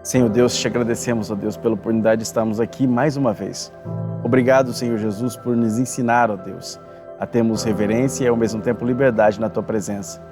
Senhor Deus, te agradecemos, ó Deus, pela oportunidade de estarmos aqui mais uma vez. Obrigado, Senhor Jesus, por nos ensinar, ó Deus, a termos reverência e ao mesmo tempo liberdade na Tua presença.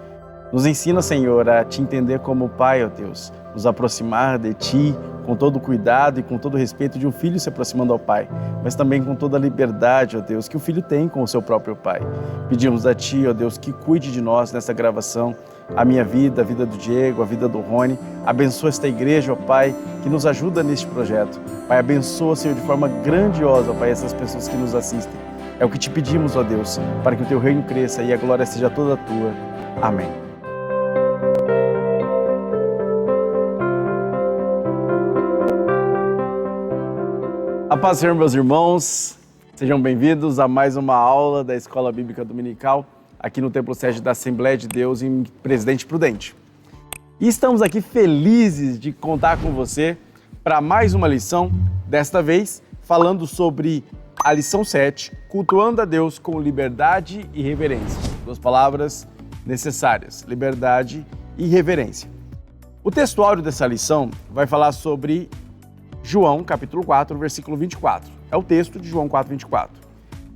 Nos ensina, Senhor, a Te entender como Pai, ó Deus, nos aproximar de Ti com todo o cuidado e com todo o respeito de um filho se aproximando ao Pai, mas também com toda a liberdade, ó Deus, que o filho tem com o seu próprio Pai. Pedimos a Ti, ó Deus, que cuide de nós nessa gravação, a minha vida, a vida do Diego, a vida do Rony. Abençoa esta igreja, ó Pai, que nos ajuda neste projeto. Pai, abençoa, Senhor, de forma grandiosa, ó Pai, essas pessoas que nos assistem. É o que te pedimos, ó Deus, para que o Teu reino cresça e a glória seja toda Tua. Amém. A paz, Senhor, meus irmãos, sejam bem-vindos a mais uma aula da Escola Bíblica Dominical, aqui no Templo Sede da Assembleia de Deus, em Presidente Prudente. E estamos aqui felizes de contar com você para mais uma lição, desta vez falando sobre a lição 7, cultuando a Deus com liberdade e reverência. Duas palavras necessárias, liberdade e reverência. O textuário dessa lição vai falar sobre João, capítulo 4, versículo 24. É o texto de João 4, 24.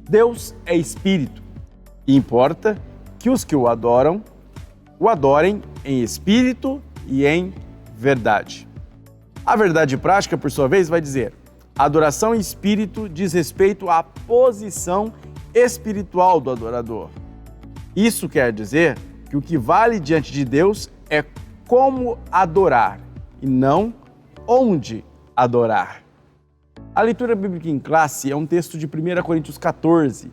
Deus é Espírito e importa que os que o adorem em espírito e em verdade. A verdade prática, por sua vez, vai dizer: a adoração em espírito diz respeito à posição espiritual do adorador. Isso quer dizer que o que vale diante de Deus é como adorar e não onde adorar. A leitura bíblica em classe é um texto de 1 Coríntios 14,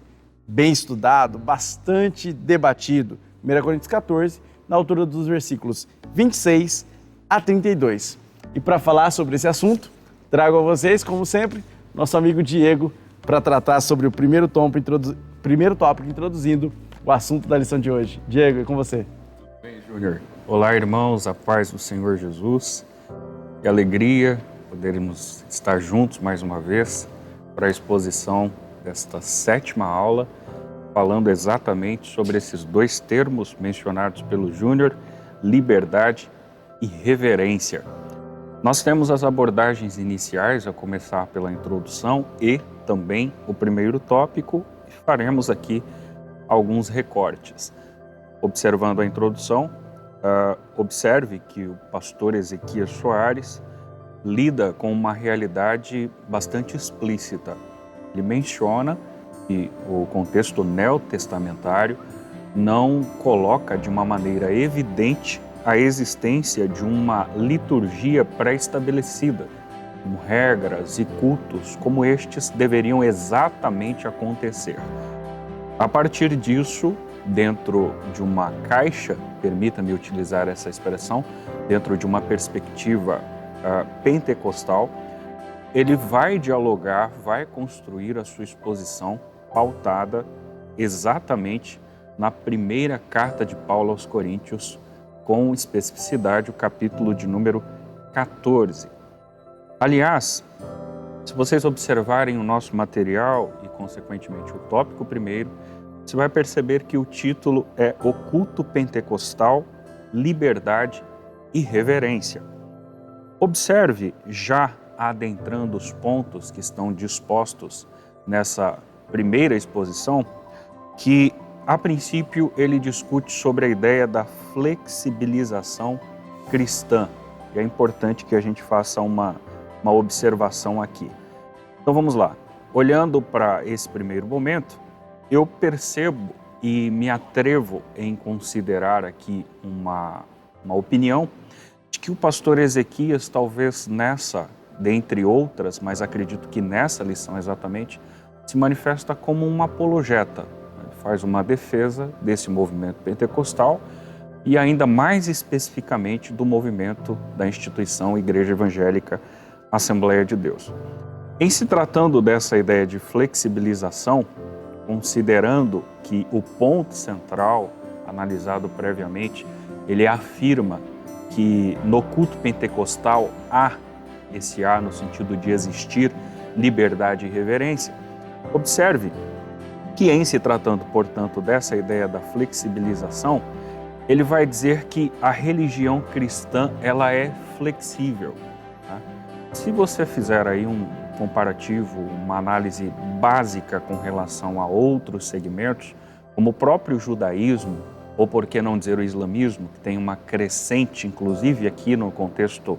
bem estudado, bastante debatido. 1 Coríntios 14, na altura dos versículos 26 a 32. E para falar sobre esse assunto, trago a vocês, como sempre, nosso amigo Diego, para tratar sobre o primeiro tópico, introduzindo o assunto da lição de hoje. Diego, é com você. Bem, Júnior. Olá, irmãos, a paz do Senhor Jesus. Que alegria podermos estar juntos mais uma vez para a exposição desta 7ª aula, falando exatamente sobre esses dois termos mencionados pelo Júnior, liberdade e reverência. Nós temos as abordagens iniciais, a começar pela introdução e também o primeiro tópico, e faremos aqui alguns recortes. Observando a introdução, observe que o pastor Ezequias Soares lida com uma realidade bastante explícita. Ele menciona que o contexto neotestamentário não coloca de uma maneira evidente a existência de uma liturgia pré-estabelecida, como regras e cultos como estes deveriam exatamente acontecer. A partir disso, dentro de uma caixa, permita-me utilizar essa expressão, dentro de uma perspectiva pentecostal, ele vai dialogar, vai construir a sua exposição pautada exatamente na primeira carta de Paulo aos Coríntios, com especificidade o capítulo de número 14. Aliás, se vocês observarem o nosso material e, consequentemente, o tópico primeiro, você vai perceber que o título é O Culto Pentecostal, Liberdade e Reverência. Observe, já adentrando os pontos que estão dispostos nessa primeira exposição, que, a princípio, ele discute sobre a ideia da flexibilização cristã. E é importante que a gente faça uma observação aqui. Então vamos lá. Olhando para esse primeiro momento, eu percebo e me atrevo em considerar aqui uma opinião de que o pastor Ezequias, talvez nessa, dentre outras, mas acredito que nessa lição exatamente, se manifesta como um apologeta. Ele faz uma defesa desse movimento pentecostal e ainda mais especificamente do movimento da instituição Igreja Evangélica Assembleia de Deus. Em se tratando dessa ideia de flexibilização, considerando que o ponto central, analisado previamente, ele afirma que no culto pentecostal há esse há no sentido de existir liberdade e reverência. Observe que em se tratando, portanto, dessa ideia da flexibilização, ele vai dizer que a religião cristã ela é flexível. tá? Se você fizer aí um comparativo, uma análise básica com relação a outros segmentos, como o próprio judaísmo, ou por que não dizer o islamismo, que tem uma crescente, inclusive aqui no contexto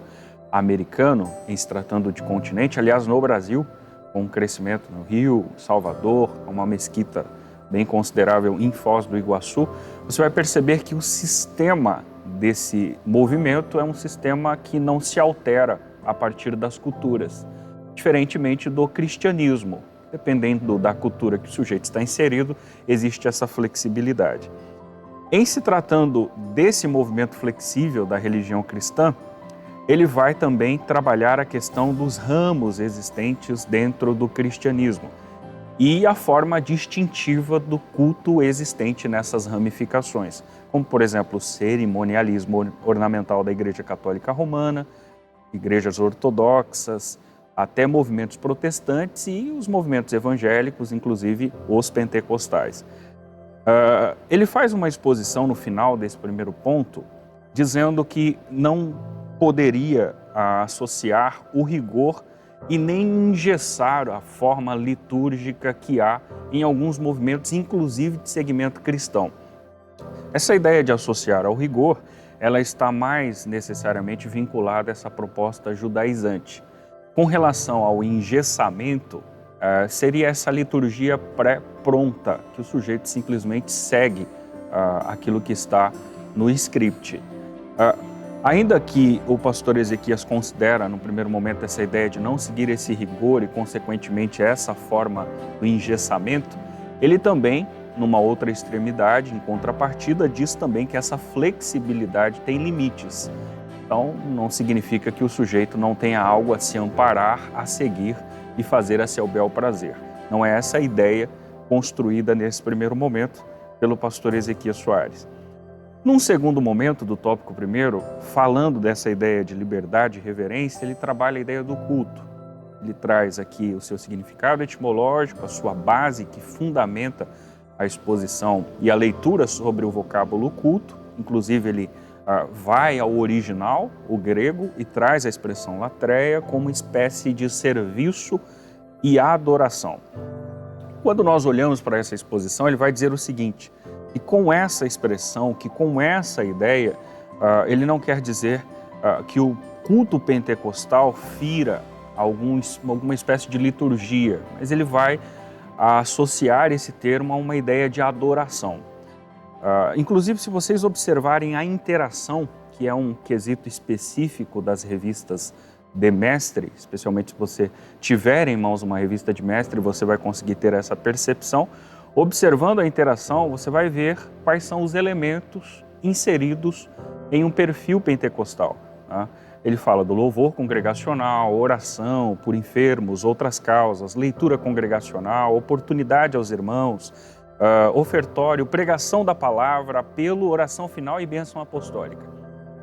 americano, em se tratando de continente, aliás, no Brasil, com um crescimento no Rio, Salvador, uma mesquita bem considerável em Foz do Iguaçu, você vai perceber que o sistema desse movimento é um sistema que não se altera a partir das culturas, diferentemente do cristianismo. Dependendo da cultura que o sujeito está inserido, existe essa flexibilidade. Em se tratando desse movimento flexível da religião cristã, ele vai também trabalhar a questão dos ramos existentes dentro do cristianismo e a forma distintiva do culto existente nessas ramificações, como, por exemplo, o cerimonialismo ornamental da Igreja Católica Romana, igrejas ortodoxas, até movimentos protestantes e os movimentos evangélicos, inclusive os pentecostais. Ele faz uma exposição no final desse primeiro ponto, dizendo que não poderia associar o rigor e nem engessar a forma litúrgica que há em alguns movimentos, inclusive de segmento cristão. Essa ideia de associar ao rigor, ela está mais necessariamente vinculada a essa proposta judaizante. Com relação ao engessamento, seria essa liturgia pré-pronta, que o sujeito simplesmente segue aquilo que está no script. Ainda que o pastor Ezequias considera, no primeiro momento, essa ideia de não seguir esse rigor e, consequentemente, essa forma do engessamento, ele também, numa outra extremidade, em contrapartida, diz também que essa flexibilidade tem limites. Então, não significa que o sujeito não tenha algo a se amparar, a seguir e fazer a seu bel prazer. Não é essa a ideia construída nesse primeiro momento pelo pastor Ezequias Soares. Num segundo momento do tópico primeiro, falando dessa ideia de liberdade e reverência, ele trabalha a ideia do culto. Ele traz aqui o seu significado etimológico, a sua base que fundamenta a exposição e a leitura sobre o vocábulo culto. Inclusive, ele vai ao original, o grego, e traz a expressão latreia como espécie de serviço e adoração. Quando nós olhamos para essa exposição, ele vai dizer o seguinte: e com essa expressão, que com essa ideia, ele não quer dizer que o culto pentecostal fira alguma espécie de liturgia, mas ele vai associar esse termo a uma ideia de adoração. Inclusive, se vocês observarem a interação, que é um quesito específico das revistas de mestre, especialmente se você tiver em mãos uma revista de mestre, você vai conseguir ter essa percepção. Observando a interação, você vai ver quais são os elementos inseridos em um perfil pentecostal. Tá? Ele fala do louvor congregacional, oração por enfermos, outras causas, leitura congregacional, oportunidade aos irmãos, ofertório, pregação da palavra, apelo, oração final e bênção apostólica.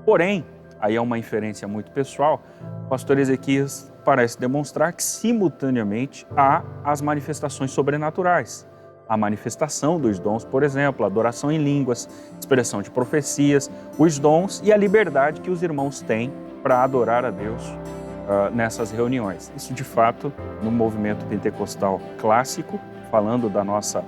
Porém, aí é uma inferência muito pessoal, o pastor Ezequias parece demonstrar que simultaneamente há as manifestações sobrenaturais. A manifestação dos dons, por exemplo, a adoração em línguas, expressão de profecias, os dons e a liberdade que os irmãos têm para adorar a Deus nessas reuniões. Isso, de fato, no movimento pentecostal clássico, falando da nossa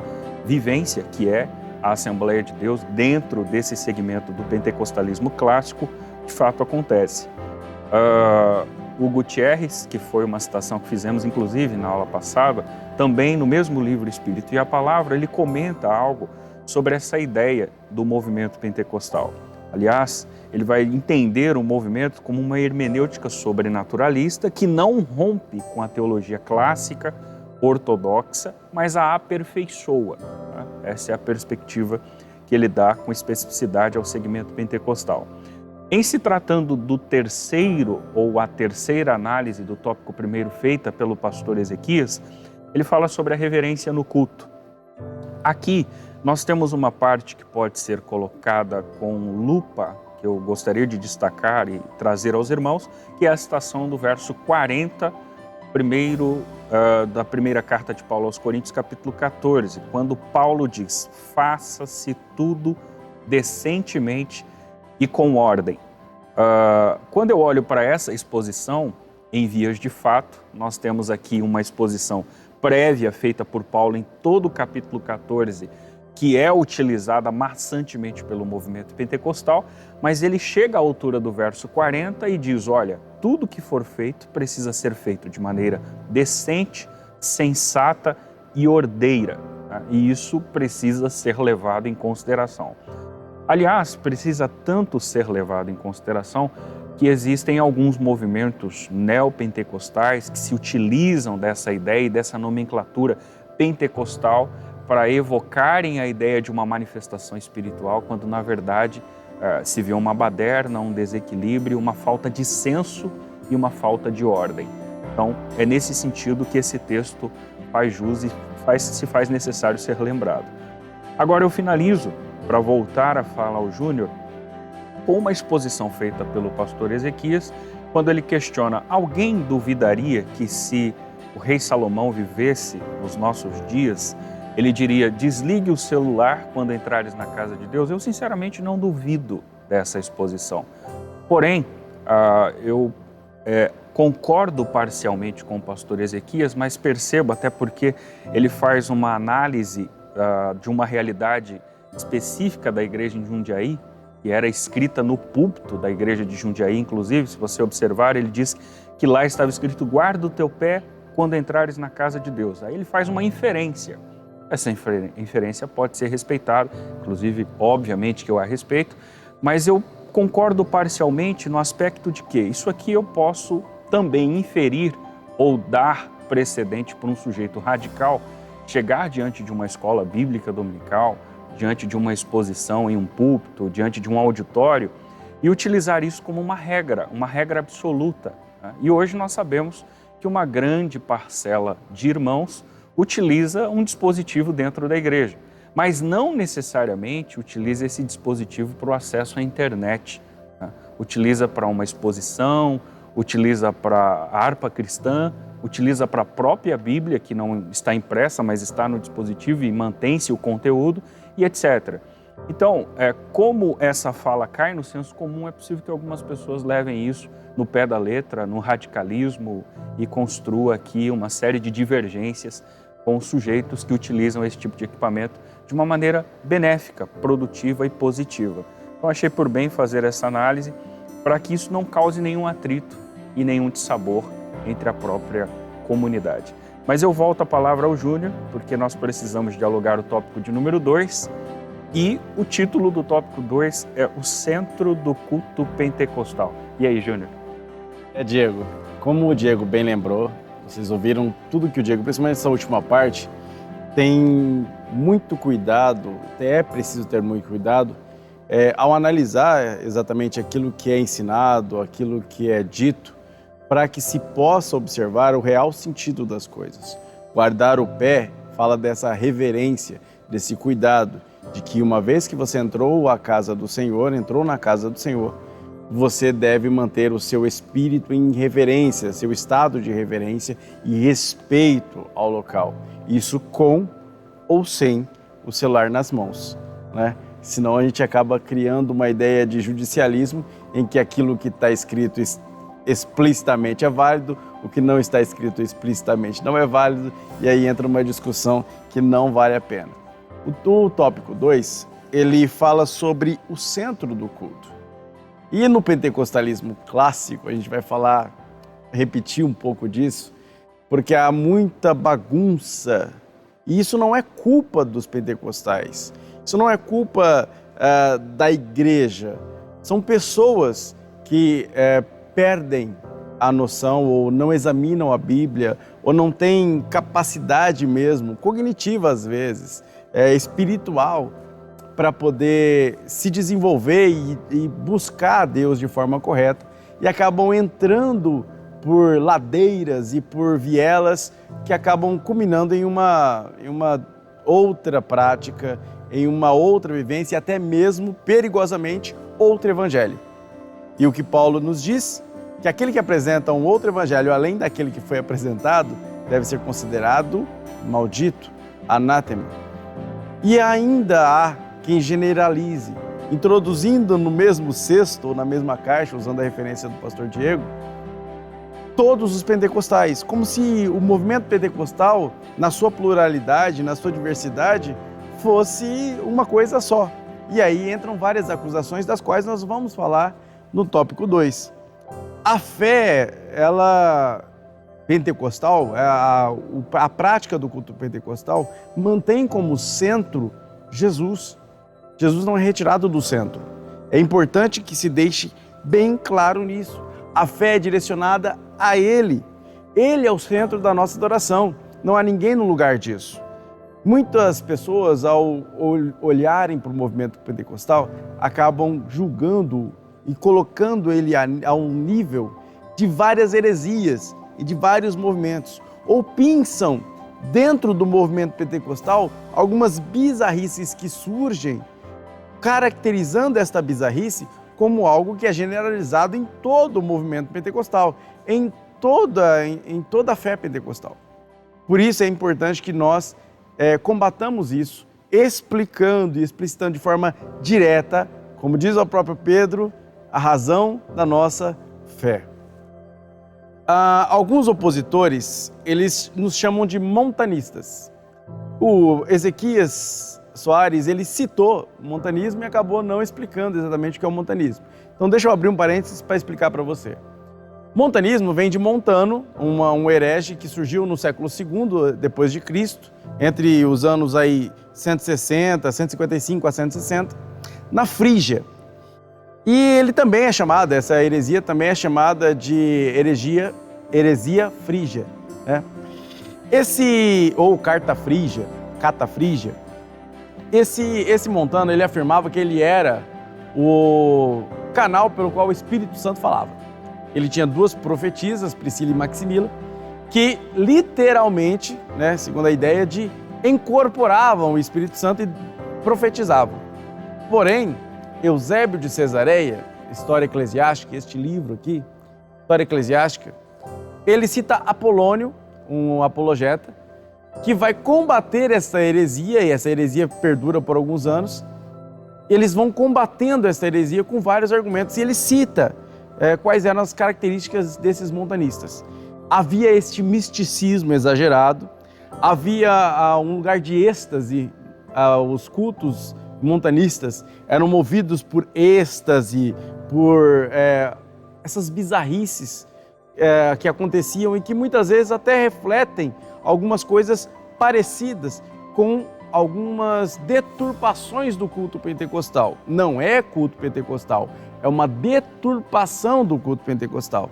vivência, que é a Assembleia de Deus, dentro desse segmento do pentecostalismo clássico, de fato acontece. O Gutierrez, que foi uma citação que fizemos inclusive na aula passada, também no mesmo livro Espírito e a Palavra, ele comenta algo sobre essa ideia do movimento pentecostal. Aliás, ele vai entender o movimento como uma hermenêutica sobrenaturalista que não rompe com a teologia clássica, ortodoxa, mas a aperfeiçoa. Tá? Essa é a perspectiva que ele dá com especificidade ao segmento pentecostal. Em se tratando do terceiro ou a terceira análise do tópico primeiro feita pelo pastor Ezequias, ele fala sobre a reverência no culto. Aqui nós temos uma parte que pode ser colocada com lupa, que eu gostaria de destacar e trazer aos irmãos, que é a citação do verso 40, da primeira carta de Paulo aos Coríntios, capítulo 14, quando Paulo diz: faça-se tudo decentemente e com ordem. Quando eu olho para essa exposição, em vias de fato, nós temos aqui uma exposição prévia feita por Paulo em todo o capítulo 14, que é utilizada maçantemente pelo movimento pentecostal, mas ele chega à altura do verso 40 e diz, olha, tudo que for feito precisa ser feito de maneira decente, sensata e ordeira, tá? E isso precisa ser levado em consideração. Aliás, precisa tanto ser levado em consideração que existem alguns movimentos neopentecostais que se utilizam dessa ideia e dessa nomenclatura pentecostal para evocarem a ideia de uma manifestação espiritual, quando na verdade se vê uma baderna, um desequilíbrio, uma falta de senso e uma falta de ordem. Então, é nesse sentido que esse texto faz jus e se faz necessário ser lembrado. Agora eu finalizo, para voltar a fala ao Júnior, com uma exposição feita pelo pastor Ezequias, quando ele questiona, alguém duvidaria que se o rei Salomão vivesse nos nossos dias, ele diria, desligue o celular quando entrares na casa de Deus? Eu sinceramente não duvido dessa exposição. Porém, eu concordo parcialmente com o pastor Ezequias, mas percebo, até porque ele faz uma análise de uma realidade específica da igreja em Jundiaí, que era escrita no púlpito da igreja de Jundiaí, inclusive, se você observar, ele diz que lá estava escrito, guarda o teu pé quando entrares na casa de Deus. Aí ele faz uma inferência. Essa inferência pode ser respeitada, inclusive, obviamente que eu a respeito, mas eu concordo parcialmente no aspecto de que isso aqui eu posso também inferir ou dar precedente para um sujeito radical chegar diante de uma escola bíblica dominical, diante de uma exposição em um púlpito, diante de um auditório e utilizar isso como uma regra absoluta, né? E hoje nós sabemos que uma grande parcela de irmãos utiliza um dispositivo dentro da igreja, mas não necessariamente utiliza esse dispositivo para o acesso à internet, né? Utiliza para uma exposição, utiliza para a harpa cristã, utiliza para a própria Bíblia, que não está impressa, mas está no dispositivo e mantém-se o conteúdo, e etc. Então, como essa fala cai no senso comum, é possível que algumas pessoas levem isso no pé da letra, no radicalismo, e construa aqui uma série de divergências com os sujeitos que utilizam esse tipo de equipamento de uma maneira benéfica, produtiva e positiva. Então, achei por bem fazer essa análise para que isso não cause nenhum atrito e nenhum dissabor entre a própria comunidade. Mas eu volto a palavra ao Júnior, porque nós precisamos dialogar o tópico de número 2, e o título do tópico 2 é o centro do culto pentecostal. E aí, Júnior? Diego, como o Diego bem lembrou, vocês ouviram tudo que o Diego, principalmente essa última parte, tem muito cuidado, até é preciso ter muito cuidado, ao analisar exatamente aquilo que é ensinado, aquilo que é dito, para que se possa observar o real sentido das coisas. Guardar o pé fala dessa reverência, desse cuidado, de que uma vez que você entrou na casa do Senhor, você deve manter o seu espírito em reverência, seu estado de reverência e respeito ao local. Isso com ou sem o celular nas mãos, né? Senão a gente acaba criando uma ideia de judicialismo em que aquilo que está escrito explicitamente é válido, o que não está escrito explicitamente não é válido, e aí entra uma discussão que não vale a pena. O tópico 2, ele fala sobre o centro do culto. E no pentecostalismo clássico, a gente vai repetir um pouco disso, porque há muita bagunça, e isso não é culpa dos pentecostais, isso não é culpa da igreja, são pessoas que perdem a noção ou não examinam a Bíblia ou não têm capacidade mesmo, cognitiva às vezes, espiritual, para poder se desenvolver e buscar a Deus de forma correta e acabam entrando por ladeiras e por vielas que acabam culminando em uma outra prática, em uma outra vivência e até mesmo, perigosamente, outro evangelho. E o que Paulo nos diz, que aquele que apresenta um outro evangelho além daquele que foi apresentado, deve ser considerado maldito, anátema. E ainda há quem generalize introduzindo no mesmo cesto ou na mesma caixa, usando a referência do pastor Diego, todos os pentecostais, como se o movimento pentecostal, na sua pluralidade, na sua diversidade, fosse uma coisa só. E aí entram várias acusações, das quais nós vamos falar no tópico 2. A fé, pentecostal, a prática do culto pentecostal, mantém como centro Jesus. Jesus não é retirado do centro. É importante que se deixe bem claro nisso. A fé é direcionada a Ele. Ele é o centro da nossa adoração. Não há ninguém no lugar disso. Muitas pessoas, ao olharem para o movimento pentecostal, acabam julgando e colocando ele a um nível de várias heresias e de vários movimentos. Ou pensam, dentro do movimento pentecostal, algumas bizarrices que surgem, caracterizando esta bizarrice como algo que é generalizado em todo o movimento pentecostal, em toda a fé pentecostal. Por isso é importante que nós combatamos isso, explicando e explicitando de forma direta, como diz o próprio Pedro, a razão da nossa fé. Alguns opositores, eles nos chamam de montanistas. O Ezequias Soares, ele citou o montanismo e acabou não explicando exatamente o que é o montanismo. Então deixa eu abrir um parênteses para explicar para você. Montanismo vem de Montano, um herege que surgiu no século II depois de Cristo, entre os anos aí 160, 155 a 160, na Frígia. E ele também é chamado, essa heresia também é chamada de heresia frígia, né? Ou carta frígia, cata frígia, esse Montano, ele afirmava que ele era o canal pelo qual o Espírito Santo falava. Ele tinha duas profetisas, Priscila e Maximila, que literalmente, né, segundo a ideia, incorporavam o Espírito Santo e profetizavam. Porém, Eusébio de Cesareia, História Eclesiástica, este livro aqui, História Eclesiástica, ele cita Apolônio, um apologeta, que vai combater essa heresia, e essa heresia perdura por alguns anos. Eles vão combatendo essa heresia com vários argumentos, e ele cita quais eram as características desses montanistas. Havia este misticismo exagerado, havia um lugar de êxtase, os cultos montanistas eram movidos por êxtase, por essas bizarrices que aconteciam e que muitas vezes até refletem algumas coisas parecidas com algumas deturpações do culto pentecostal. Não é culto pentecostal, é uma deturpação do culto pentecostal.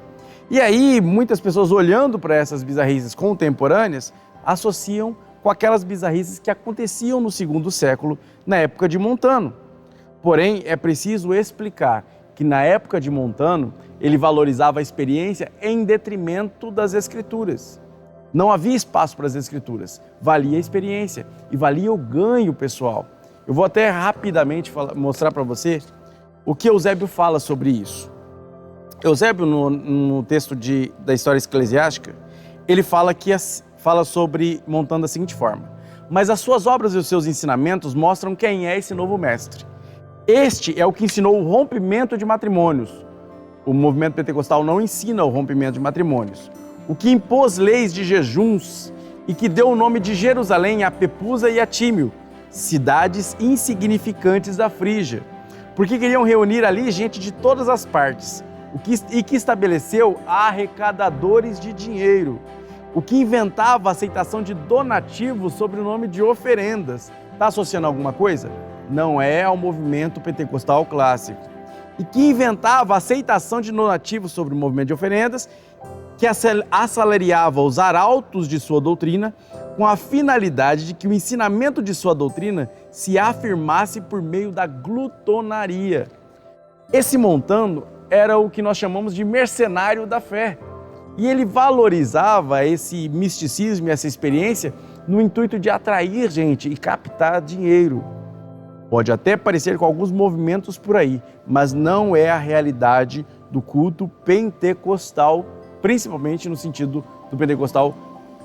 E aí, muitas pessoas olhando para essas bizarrices contemporâneas, associam com aquelas bizarrices que aconteciam no segundo século, na época de Montano. Porém, é preciso explicar que na época de Montano, ele valorizava a experiência em detrimento das Escrituras. Não havia espaço para as Escrituras, valia a experiência e valia o ganho pessoal. Eu vou até rapidamente mostrar para você o que Eusébio fala sobre isso. Eusébio, no texto da História Eclesiástica, ele fala sobre Montano da seguinte forma: mas as suas obras e os seus ensinamentos mostram quem é esse novo mestre. Este é o que ensinou o rompimento de matrimônios. O movimento pentecostal não ensina o rompimento de matrimônios. O que impôs leis de jejuns e que deu o nome de Jerusalém a Pepusa e a Tímio, cidades insignificantes da Frígia, porque queriam reunir ali gente de todas as partes, e que estabeleceu arrecadadores de dinheiro, o que inventava a aceitação de donativos sob o nome de oferendas. Está associando alguma coisa? Não é ao movimento pentecostal clássico. E que inventava a aceitação de donativos sobre o movimento de oferendas, que assalariava os arautos de sua doutrina com a finalidade de que o ensinamento de sua doutrina se afirmasse por meio da glutonaria. Esse Montano era o que nós chamamos de mercenário da fé. E ele valorizava esse misticismo e essa experiência no intuito de atrair gente e captar dinheiro. Pode até parecer com alguns movimentos por aí, mas não é a realidade do culto pentecostal, principalmente no sentido do pentecostal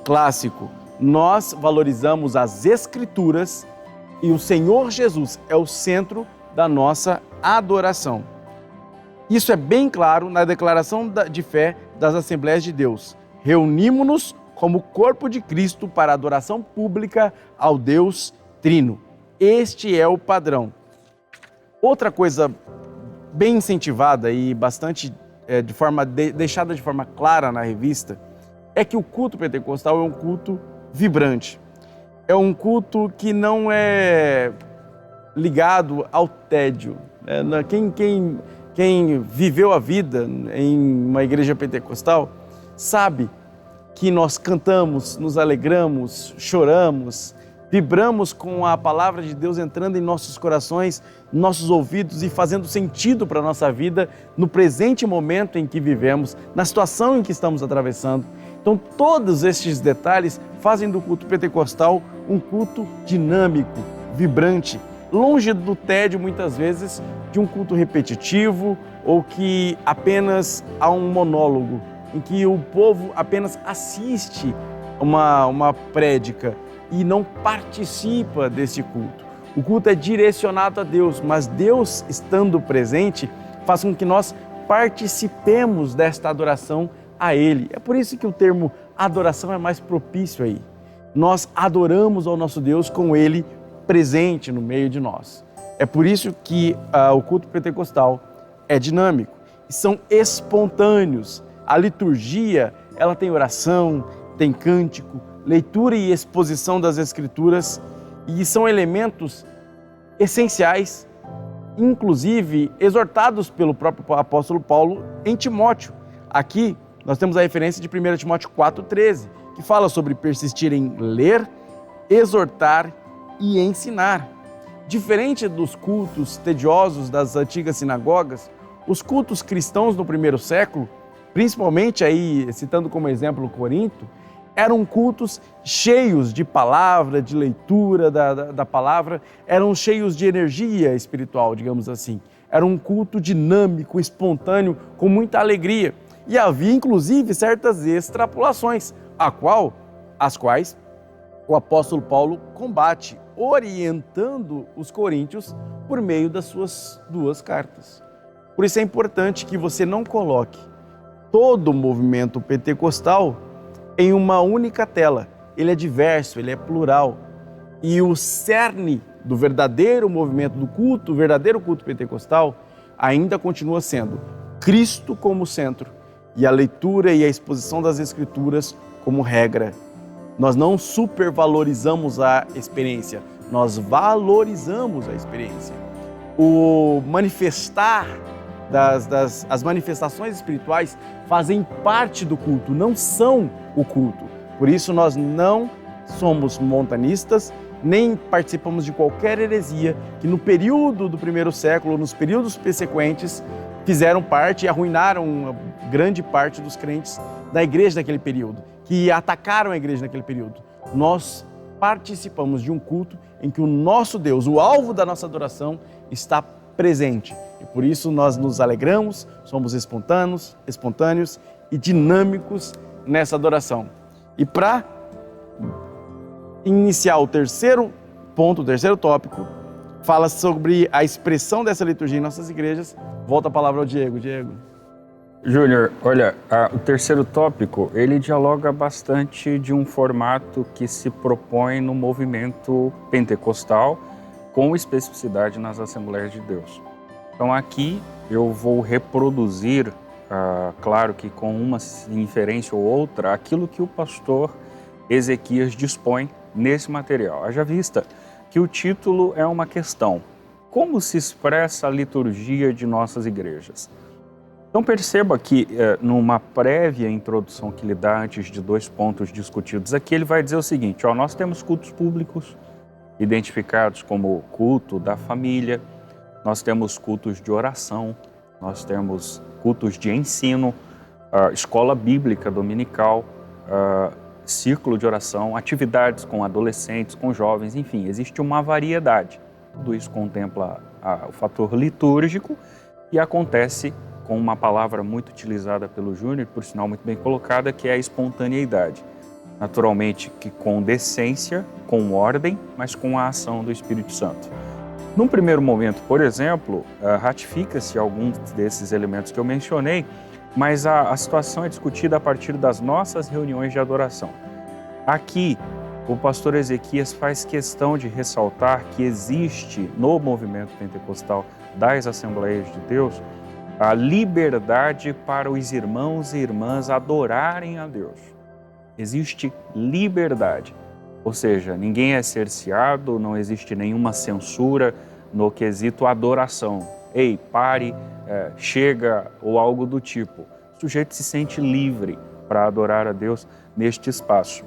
clássico. Nós valorizamos as Escrituras e o Senhor Jesus é o centro da nossa adoração. Isso é bem claro na declaração de fé das Assembleias de Deus. Reunimos-nos como corpo de Cristo para adoração pública ao Deus Trino. Este é o padrão. Outra coisa bem incentivada e bastante deixada de forma clara na revista é que o culto pentecostal é um culto vibrante. É um culto que não é ligado ao tédio. Quem viveu a vida em uma igreja pentecostal sabe que nós cantamos, nos alegramos, choramos, vibramos com a palavra de Deus entrando em nossos corações, nossos ouvidos e fazendo sentido para a nossa vida no presente momento em que vivemos, na situação em que estamos atravessando. Então, todos estes detalhes fazem do culto pentecostal um culto dinâmico, vibrante, longe do tédio, muitas vezes, de um culto repetitivo ou que apenas há um monólogo, em que o povo apenas assiste uma prédica e não participa desse culto. O culto é direcionado a Deus, mas Deus, estando presente, faz com que nós participemos desta adoração a Ele. É por isso que o termo adoração é mais propício aí. Nós adoramos ao nosso Deus com Ele presente no meio de nós. É por isso que o culto pentecostal é dinâmico e são espontâneos. A liturgia, ela tem oração, tem cântico, leitura e exposição das Escrituras e são elementos essenciais, inclusive exortados pelo próprio apóstolo Paulo em Timóteo. Aqui nós temos a referência de 1 Timóteo 4,13, que fala sobre persistir em ler, exortar e ensinar. Diferente dos cultos tediosos das antigas sinagogas, os cultos cristãos no primeiro século, principalmente aí citando como exemplo Corinto, eram cultos cheios de palavra, de leitura da palavra, eram cheios de energia espiritual, digamos assim. Era um culto dinâmico, espontâneo, com muita alegria. E havia, inclusive, certas extrapolações, as quais o apóstolo Paulo combate, orientando os coríntios por meio das suas 2 cartas. Por isso é importante que você não coloque todo o movimento pentecostal em uma única tela. Ele é diverso, ele é plural. E o cerne do verdadeiro movimento do culto, o verdadeiro culto pentecostal, ainda continua sendo Cristo como centro e a leitura e a exposição das Escrituras como regra. Nós não supervalorizamos a experiência, nós valorizamos a experiência. O manifestar as manifestações espirituais fazem parte do culto, não são o culto. Por isso nós não somos montanistas, nem participamos de qualquer heresia que no período do primeiro século, nos períodos subsequentes, fizeram parte e arruinaram uma grande parte dos crentes da igreja naquele período, que atacaram a igreja naquele período. Nós participamos de um culto em que o nosso Deus, o alvo da nossa adoração, está presente. E por isso nós nos alegramos, somos espontâneos e dinâmicos nessa adoração. E para iniciar o terceiro ponto, o terceiro tópico, fala sobre a expressão dessa liturgia em nossas igrejas. Volta a palavra ao Diego. Diego. Júnior, olha, o terceiro tópico, ele dialoga bastante de um formato que se propõe no movimento pentecostal, com especificidade nas Assembleias de Deus. Então aqui eu vou reproduzir, claro que com uma inferência ou outra, aquilo que o pastor Ezequias dispõe nesse material. Haja vista que o título é uma questão: como se expressa a liturgia de nossas igrejas? Então perceba que numa prévia introdução que ele dá antes de 2 pontos discutidos aqui, ele vai dizer o seguinte: nós temos cultos públicos identificados como culto da família, nós temos cultos de oração, nós temos cultos de ensino, escola bíblica dominical, círculo de oração, atividades com adolescentes, com jovens, enfim, existe uma variedade. Tudo isso contempla o fator litúrgico e acontece com uma palavra muito utilizada pelo Júnior, por sinal muito bem colocada, que é a espontaneidade. Naturalmente que com decência, com ordem, mas com a ação do Espírito Santo. Num primeiro momento, por exemplo, ratifica-se alguns desses elementos que eu mencionei, mas a situação é discutida a partir das nossas reuniões de adoração. Aqui, o pastor Ezequias faz questão de ressaltar que existe no movimento pentecostal das Assembleias de Deus a liberdade para os irmãos e irmãs adorarem a Deus. Existe liberdade, ou seja, ninguém é cerceado, não existe nenhuma censura no quesito adoração. Ei, pare, chega ou algo do tipo. O sujeito se sente livre para adorar a Deus neste espaço.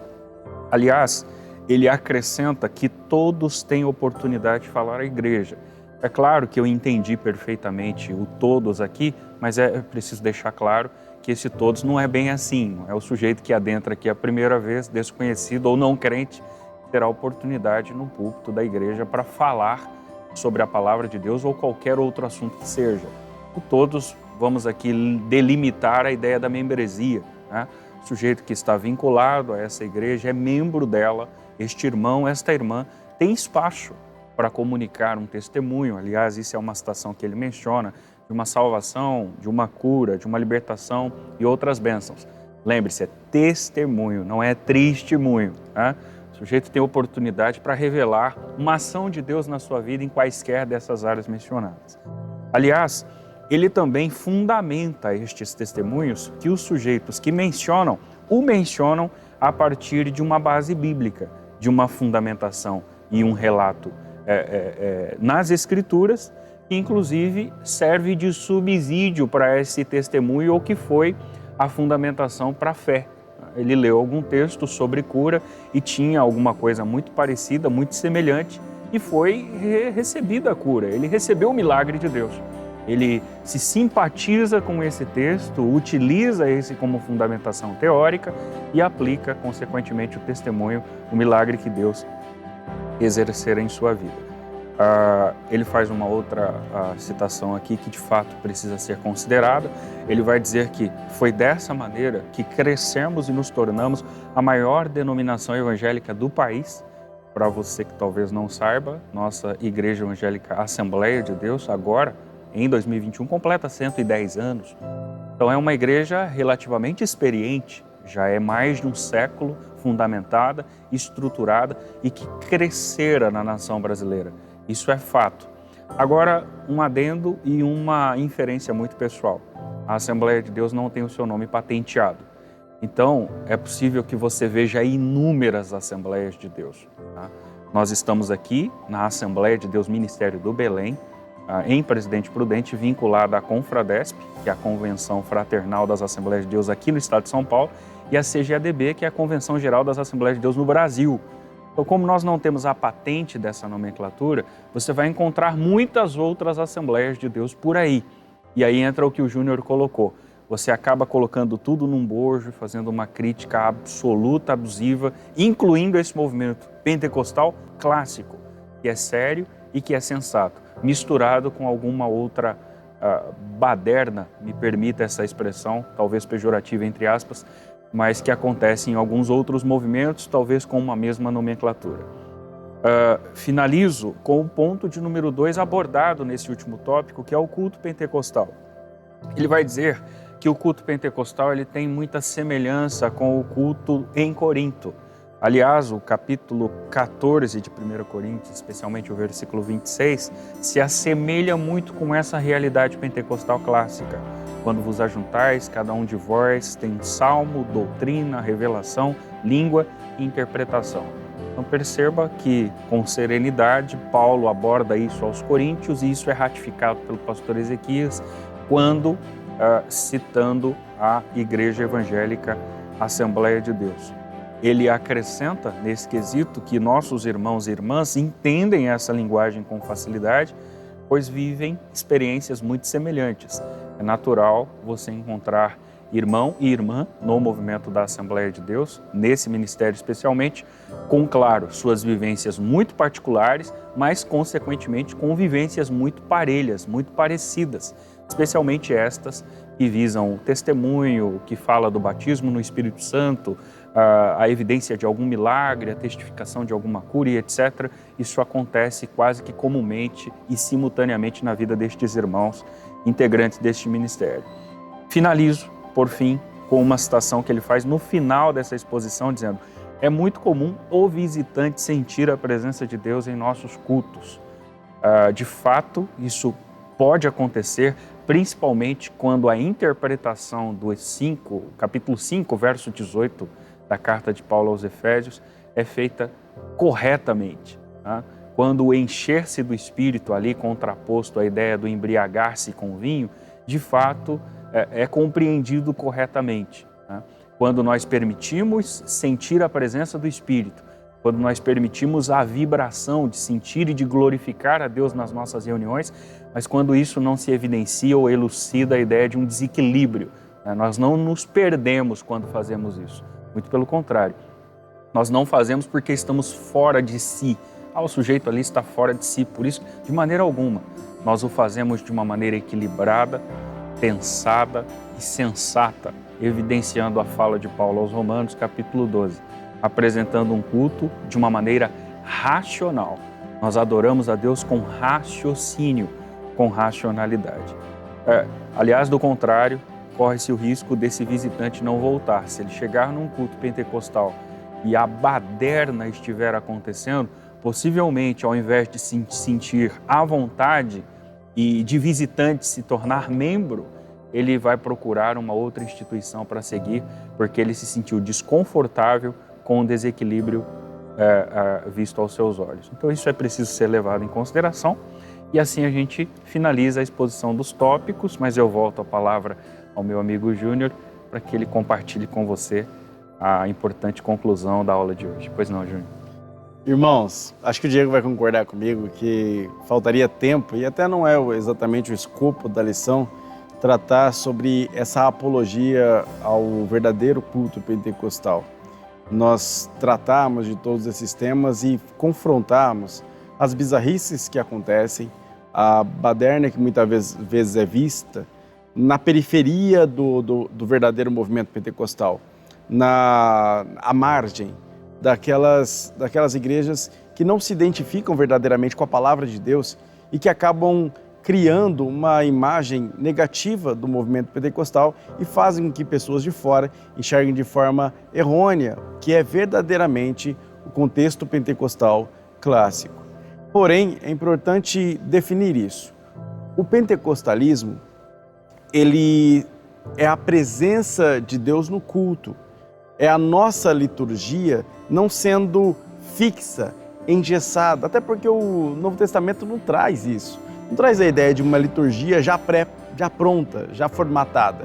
Aliás, ele acrescenta que todos têm oportunidade de falar à igreja. É claro que eu entendi perfeitamente o todos aqui, mas é preciso deixar claro que esse todos não é bem assim. Não é o sujeito que adentra aqui a primeira vez, desconhecido ou não crente, que terá oportunidade no púlpito da igreja para falar sobre a palavra de Deus ou qualquer outro assunto que seja. O todos, vamos aqui delimitar a ideia da membresia, né? O sujeito que está vinculado a essa igreja é membro dela, este irmão, esta irmã, tem espaço para comunicar um testemunho. Aliás, isso é uma citação que ele menciona, de uma salvação, de uma cura, de uma libertação e outras bênçãos. Lembre-se, é testemunho, não é tristemunho, né? O sujeito tem oportunidade para revelar uma ação de Deus na sua vida em quaisquer dessas áreas mencionadas. Aliás, ele também fundamenta estes testemunhos que os sujeitos que mencionam, o mencionam a partir de uma base bíblica, de uma fundamentação e um relato nas Escrituras, que inclusive serve de subsídio para esse testemunho ou que foi a fundamentação para a fé. Ele leu algum texto sobre cura e tinha alguma coisa muito parecida, muito semelhante, e foi recebida a cura, ele recebeu o milagre de Deus. Ele se simpatiza com esse texto, utiliza esse como fundamentação teórica e aplica, consequentemente, o testemunho, o milagre que Deus exercerá em sua vida. Ele faz uma outra citação aqui que de fato precisa ser considerada. Ele vai dizer que foi dessa maneira que crescemos e nos tornamos a maior denominação evangélica do país. Para você que talvez não saiba, nossa Igreja Evangélica Assembleia de Deus, agora, em 2021, completa 110 anos. Então é uma igreja relativamente experiente, já é mais de um século fundamentada, estruturada e que crescera na nação brasileira. Isso é fato. Agora, um adendo e uma inferência muito pessoal. A Assembleia de Deus não tem o seu nome patenteado. Então, é possível que você veja inúmeras Assembleias de Deus. Tá? Nós estamos aqui na Assembleia de Deus Ministério do Belém, em Presidente Prudente, vinculada à Confradesp, que é a Convenção Fraternal das Assembleias de Deus aqui no estado de São Paulo, e a CGADB, que é a Convenção Geral das Assembleias de Deus no Brasil. Então, como nós não temos a patente dessa nomenclatura, você vai encontrar muitas outras Assembleias de Deus por aí. E aí entra o que o Júnior colocou. Você acaba colocando tudo num bojo, fazendo uma crítica absoluta, abusiva, incluindo esse movimento pentecostal clássico, que é sério e que é sensato, misturado com alguma outra baderna, me permita essa expressão, talvez pejorativa entre aspas, mas que acontece em alguns outros movimentos, talvez com uma mesma nomenclatura. Finalizo com o ponto de número 2 abordado nesse último tópico, que é o culto pentecostal. Ele vai dizer que o culto pentecostal ele tem muita semelhança com o culto em Corinto. Aliás, o capítulo 14 de 1 Coríntios, especialmente o versículo 26, se assemelha muito com essa realidade pentecostal clássica. Quando vos ajuntais, cada um de vós tem salmo, doutrina, revelação, língua e interpretação. Então perceba que, com serenidade, Paulo aborda isso aos coríntios e isso é ratificado pelo pastor Ezequias quando citando a Igreja Evangélica Assembleia de Deus. Ele acrescenta nesse quesito que nossos irmãos e irmãs entendem essa linguagem com facilidade, pois vivem experiências muito semelhantes. É natural você encontrar irmão e irmã no movimento da Assembleia de Deus, nesse ministério especialmente, com, claro, suas vivências muito particulares, mas, consequentemente, com vivências muito parelhas, muito parecidas, especialmente estas que visam o testemunho, que fala do batismo no Espírito Santo, a evidência de algum milagre, a testificação de alguma cura e etc. Isso acontece quase que comumente e simultaneamente na vida destes irmãos integrantes deste ministério. Finalizo, por fim, com uma citação que ele faz no final dessa exposição, dizendo: é muito comum o visitante sentir a presença de Deus em nossos cultos. De fato, isso pode acontecer, principalmente quando a interpretação do capítulo 5, verso 18 da carta de Paulo aos Efésios é feita corretamente. Tá? Quando o encher-se do Espírito, ali contraposto à ideia do embriagar-se com vinho, de fato é compreendido corretamente. Tá? Quando nós permitimos sentir a presença do Espírito, quando nós permitimos a vibração de sentir e de glorificar a Deus nas nossas reuniões, mas quando isso não se evidencia ou elucida a ideia de um desequilíbrio, né? Nós não nos perdemos quando fazemos isso. Muito pelo contrário, nós não fazemos porque estamos fora de si. O sujeito ali está fora de si, por isso, de maneira alguma, nós o fazemos de uma maneira equilibrada, pensada e sensata, evidenciando a fala de Paulo aos Romanos, capítulo 12, apresentando um culto de uma maneira racional. Nós adoramos a Deus com raciocínio, com racionalidade. Aliás, do contrário, corre-se o risco desse visitante não voltar. Se ele chegar num culto pentecostal e a baderna estiver acontecendo, possivelmente, ao invés de se sentir à vontade e de visitante se tornar membro, ele vai procurar uma outra instituição para seguir, porque ele se sentiu desconfortável com o desequilíbrio visto aos seus olhos. Então isso é preciso ser levado em consideração e assim a gente finaliza a exposição dos tópicos, mas eu volto a palavra ao meu amigo Júnior para que ele compartilhe com você a importante conclusão da aula de hoje. Pois não, Júnior? Irmãos, acho que o Diego vai concordar comigo que faltaria tempo, e até não é exatamente o escopo da lição, tratar sobre essa apologia ao verdadeiro culto pentecostal. Nós tratarmos de todos esses temas e confrontarmos as bizarrices que acontecem, a baderna que muitas vezes é vista na periferia do verdadeiro movimento pentecostal, à margem daquelas igrejas que não se identificam verdadeiramente com a palavra de Deus e que acabam criando uma imagem negativa do movimento pentecostal e fazem com que pessoas de fora enxerguem de forma errônea que é verdadeiramente o contexto pentecostal clássico. Porém, é importante definir isso. O pentecostalismo, ele é a presença de Deus no culto, é a nossa liturgia não sendo fixa, engessada, até porque o Novo Testamento não traz isso. Não traz a ideia de uma liturgia já pronta, já formatada.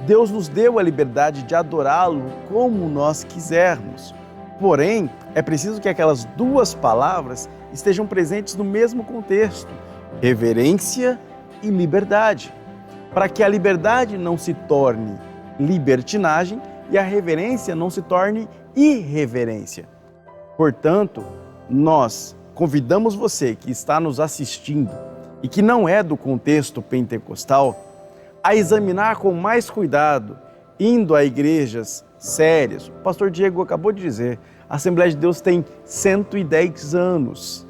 Deus nos deu a liberdade de adorá-lo como nós quisermos. Porém, é preciso que aquelas duas palavras estejam presentes no mesmo contexto: reverência e liberdade. Para que a liberdade não se torne libertinagem e a reverência não se torne irreverência. Portanto, nós convidamos você que está nos assistindo e que não é do contexto pentecostal a examinar com mais cuidado, indo a igrejas sérias. O pastor Diego acabou de dizer, a Assembleia de Deus tem 110 anos,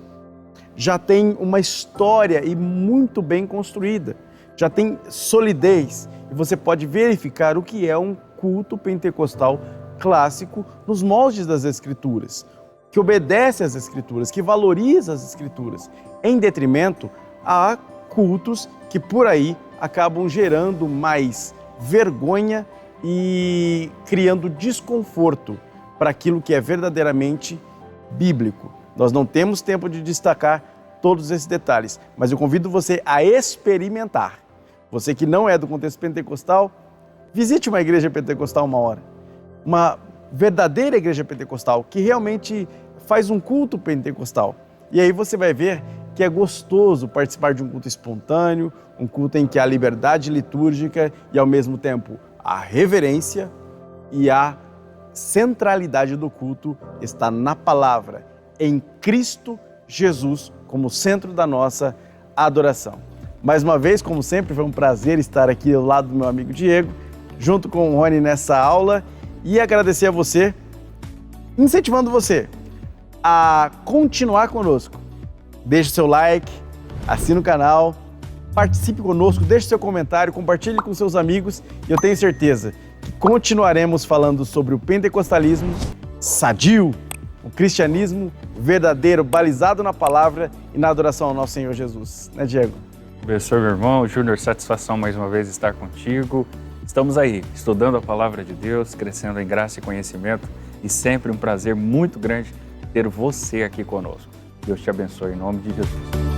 já tem uma história e muito bem construída, já tem solidez e você pode verificar o que é um culto pentecostal clássico nos moldes das Escrituras, que obedece às Escrituras, que valoriza as Escrituras, em detrimento a cultos que por aí acabam gerando mais vergonha e criando desconforto para aquilo que é verdadeiramente bíblico. Nós não temos tempo de destacar todos esses detalhes, mas eu convido você a experimentar. Você que não é do contexto pentecostal, visite uma igreja pentecostal uma hora. Uma verdadeira igreja pentecostal que realmente faz um culto pentecostal. E aí você vai ver que é gostoso participar de um culto espontâneo, um culto em que há liberdade litúrgica e, ao mesmo tempo, a reverência e a centralidade do culto está na palavra, em Cristo Jesus, como centro da nossa adoração. Mais uma vez, como sempre, foi um prazer estar aqui ao lado do meu amigo Diego, junto com o Rony nessa aula, e agradecer a você, incentivando você a continuar conosco. Deixe seu like, assine o canal, participe conosco, deixe seu comentário, compartilhe com seus amigos e eu tenho certeza que continuaremos falando sobre o pentecostalismo sadio, o cristianismo verdadeiro, balizado na palavra e na adoração ao nosso Senhor Jesus. Né, Diego? Professor, meu irmão, Júnior, satisfação mais uma vez estar contigo. Estamos aí, estudando a palavra de Deus, crescendo em graça e conhecimento e sempre um prazer muito grande ter você aqui conosco. Deus te abençoe em nome de Jesus.